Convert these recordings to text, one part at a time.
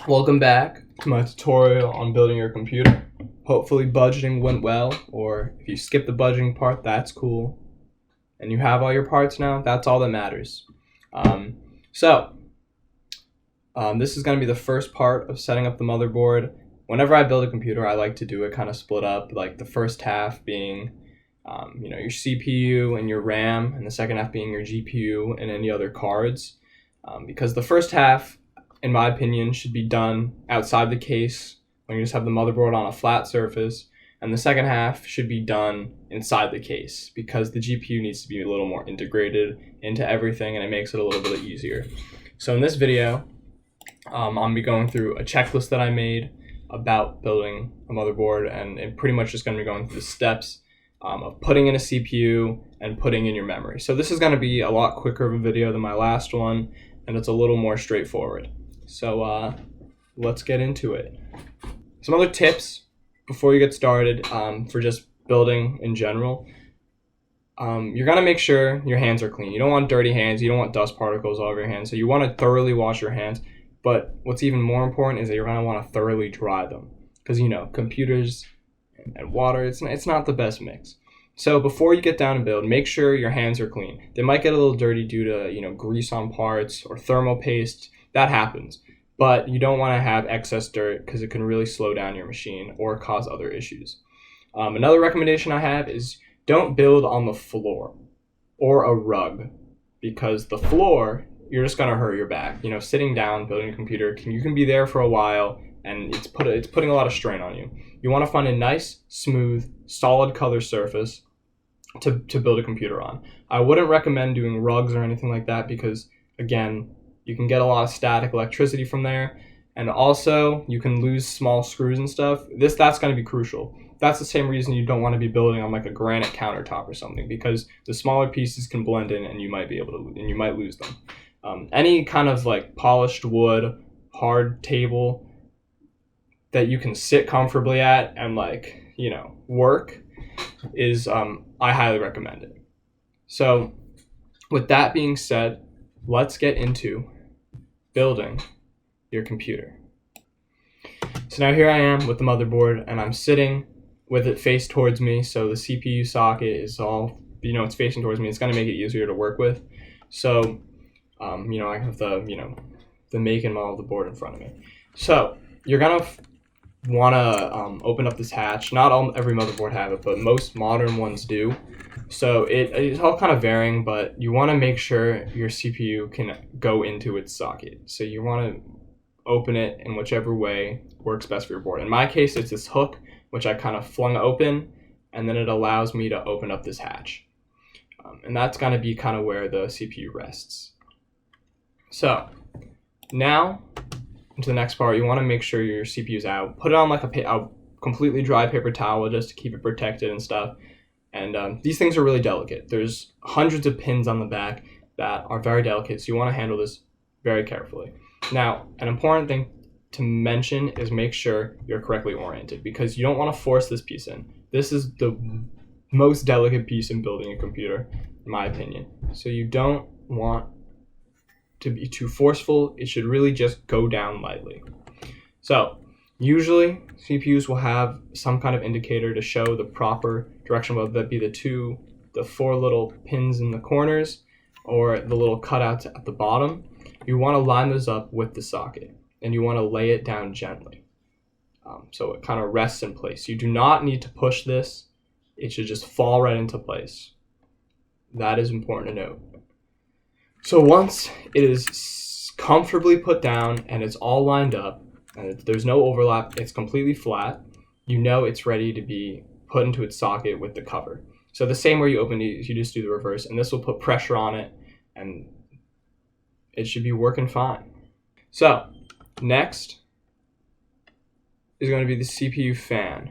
Welcome back to my tutorial on building your computer. Hopefully budgeting went well, or if you skip the budgeting part, that's cool. And you have all your parts now, that's all that matters. This is going to be the first part of setting up the motherboard. Whenever I build a computer, I like to do it kind of split up, like the first half being your CPU and your RAM, and the second half being your GPU and any other cards. Because the first half, in my opinion, should be done outside the case when you just have the motherboard on a flat surface, and the second half should be done inside the case because the GPU needs to be a little more integrated into everything and it makes it a little bit easier. So in this video, I'm going to be going through a checklist that I made about building a motherboard, and pretty much just going to be going through the steps of putting in a CPU and putting in your memory. So this is going to be a lot quicker of a video than my last one, and it's a little more straightforward. So let's get into it. Some other tips before you get started for just building in general. You're going to make sure your hands are clean. You don't want dirty hands. You don't want dust particles all over your hands. So you want to thoroughly wash your hands. But what's even more important is that you're going to want to thoroughly dry them. Because, computers and water, it's not the best mix. So before you get down and build, make sure your hands are clean. They might get a little dirty due to, grease on parts or thermal paste. That happens. But you don't want to have excess dirt because it can really slow down your machine or cause other issues. Another recommendation I have is don't build on the floor or a rug, because the floor, you're just going to hurt your back. Sitting down, building a computer, you can be there for a while and it's putting a lot of strain on you. You want to find a nice, smooth, solid color surface to build a computer on. I wouldn't recommend doing rugs or anything like that because, again, you can get a lot of static electricity from there, and also you can lose small screws and stuff. That's going to be crucial. That's the same reason you don't want to be building on like a granite countertop or something, because the smaller pieces can blend in and you might lose them. Any kind of like polished wood, hard table that you can sit comfortably at and work is I highly recommend it. So with that being said, let's get into building your computer. So now here I am with the motherboard, and I'm sitting with it face towards me, so the CPU socket is all, it's facing towards me. It's going to make it easier to work with. So, I have the make and model of the board in front of me. So you're going to want to open up this hatch. Not every motherboard have it, but most modern ones do. So it's all kind of varying, but you want to make sure your CPU can go into its socket. So you want to open it in whichever way works best for your board. In my case, it's this hook, which I kind of flung open, and then it allows me to open up this hatch. And that's going to be kind of where the CPU rests. So now into the next part, you want to make sure your CPU's out. Put it on like a completely dry paper towel just to keep it protected and stuff. And these things are really delicate. There's hundreds of pins on the back that are very delicate, so you want to handle this very carefully. Now, an important thing to mention is make sure you're correctly oriented, because you don't want to force this piece in. This is the most delicate piece in building a computer, in my opinion. So you don't want to be too forceful. It should really just go down lightly. So usually CPUs will have some kind of indicator to show the proper direction, whether that be the four little pins in the corners or the little cutouts at the bottom. You want to line those up with the socket, and you want to lay it down gently so it kind of rests in place. You do not need to push this. It should just fall right into place. That is important to note. So once it is comfortably put down and it's all lined up and there's no overlap, it's completely flat, it's ready to be put into its socket with the cover. So the same way you open it, you just do the reverse, and this will put pressure on it and it should be working fine. So next is going to be the CPU fan,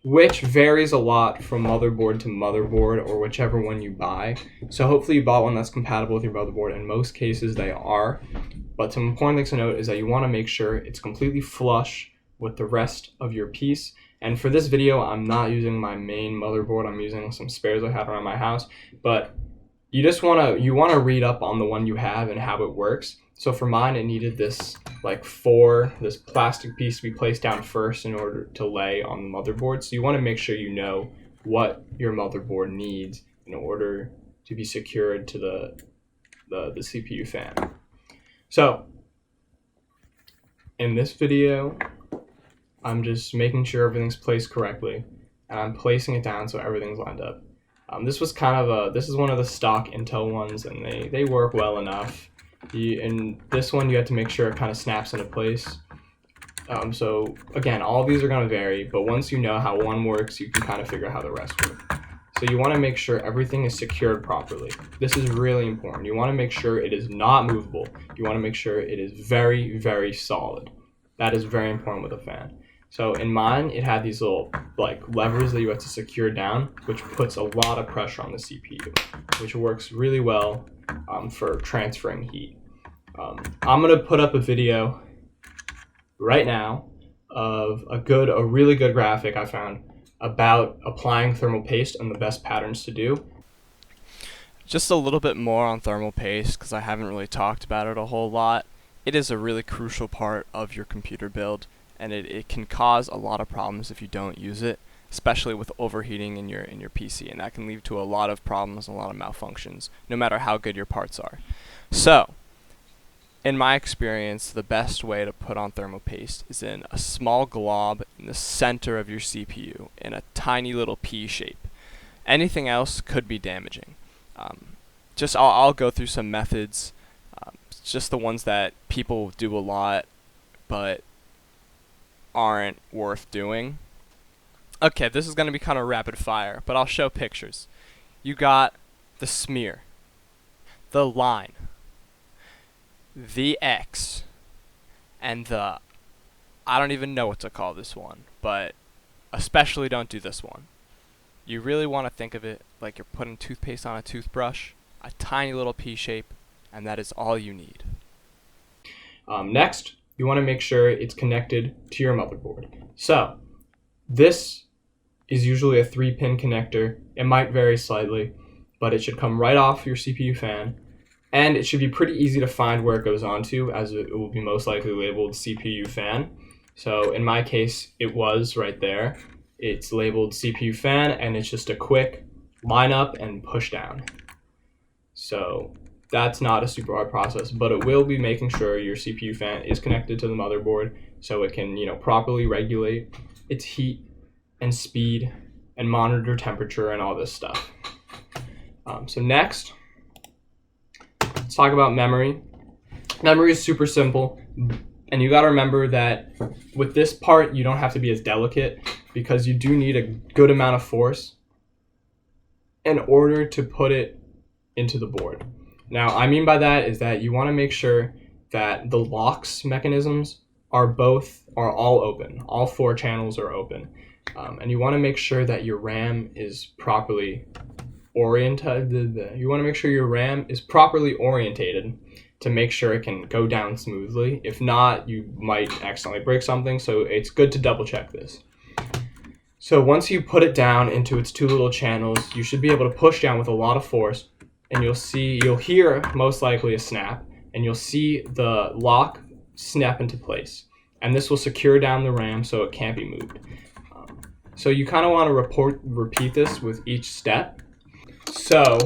which varies a lot from motherboard to motherboard, or whichever one you buy. So hopefully you bought one that's compatible with your motherboard. In most cases they are, but some important things to note is that you want to make sure it's completely flush with the rest of your piece. And for this video, I'm not using my main motherboard. I'm using some spares I have around my house, but you want to read up on the one you have and how it works. So for mine, it needed this this plastic piece to be placed down first in order to lay on the motherboard. So you want to make sure you know what your motherboard needs in order to be secured to the CPU fan. So in this video, I'm just making sure everything's placed correctly, and I'm placing it down so everything's lined up. This is one of the stock Intel ones, and they work well enough. In this one, you have to make sure it kind of snaps into place. So again, all of these are going to vary, but once you know how one works, you can kind of figure out how the rest work. So you want to make sure everything is secured properly. This is really important. You want to make sure it is not movable. You want to make sure it is very, very solid. That is very important with a fan. So in mine, it had these little levers that you have to secure down, which puts a lot of pressure on the CPU, which works really well for transferring heat. I'm gonna put up a video right now of a really good graphic I found about applying thermal paste and the best patterns to do. Just a little bit more on thermal paste, because I haven't really talked about it a whole lot. It is a really crucial part of your computer build, and it can cause a lot of problems if you don't use it, especially with overheating in your PC, and that can lead to a lot of problems, a lot of malfunctions, no matter how good your parts are. So, in my experience, the best way to put on thermal paste is in a small glob in the center of your CPU in a tiny little pea shape. Anything else could be damaging. I'll go through some methods, just the ones that people do a lot but aren't worth doing. Okay, this is going to be kind of rapid fire, but I'll show pictures. You got the smear, the line, the X, and the, I don't even know what to call this one, but especially don't do this one. You really want to think of it like you're putting toothpaste on a toothbrush, a tiny little pea shape, and that is all you need. Next, you want to make sure it's connected to your motherboard. So this is usually a 3-pin connector. It might vary slightly, but it should come right off your CPU fan, and it should be pretty easy to find where it goes onto, as it will be most likely labeled CPU fan. So in my case, it was right there. It's labeled CPU fan, and it's just a quick line up and push down. So that's not a super hard process, but it will be making sure your CPU fan is connected to the motherboard so it can, properly regulate its heat and speed and monitor temperature and all this stuff. So next, let's talk about memory. Memory is super simple, and you got to remember that with this part, you don't have to be as delicate because you do need a good amount of force in order to put it into the board. Now, I mean by that is that you want to make sure that the locks mechanisms are all open. All 4 channels are open. And you want to make sure that your RAM is properly orientated. You want to make sure your RAM is properly orientated to make sure it can go down smoothly. If not, you might accidentally break something, so it's good to double check this. So once you put it down into its 2 little channels, you should be able to push down with a lot of force, and you'll hear most likely a snap, and you'll see the lock snap into place. And this will secure down the RAM so it can't be moved. So you kind of want to repeat this with each step. So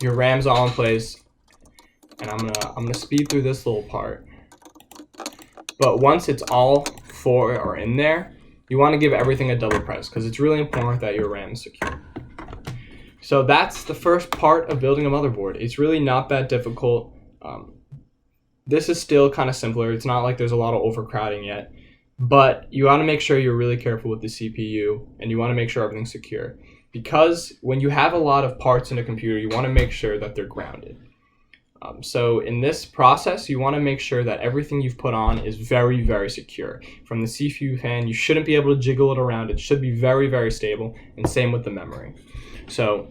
your RAM's all in place, and I'm gonna speed through this little part. But once it's all 4 are in there, you want to give everything a double press because it's really important that your RAM is secure. So that's the first part of building a motherboard. It's really not that difficult. This is still kind of simpler. It's not like there's a lot of overcrowding yet, but you want to make sure you're really careful with the CPU, and you want to make sure everything's secure. Because when you have a lot of parts in a computer, you want to make sure that they're grounded. So in this process, you want to make sure that everything you've put on is very, very secure. From the CPU fan, you shouldn't be able to jiggle it around. It should be very, very stable, and same with the memory. So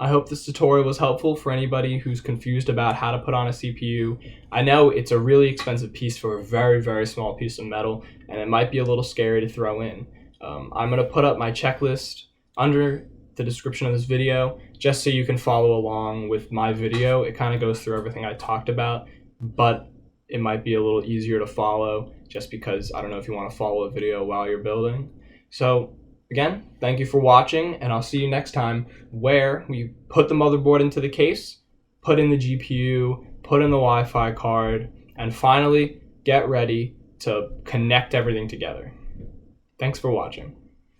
I hope this tutorial was helpful for anybody who's confused about how to put on a CPU. I know it's a really expensive piece for a very, very small piece of metal, and it might be a little scary to throw in. I'm going to put up my checklist under the description of this video just so you can follow along with my video. It kind of goes through everything I talked about, but it might be a little easier to follow just because I don't know if you want to follow a video while you're building. So again, thank you for watching, and I'll see you next time where we put the motherboard into the case, put in the GPU, put in the Wi-Fi card, and finally get ready to connect everything together. Thanks for watching.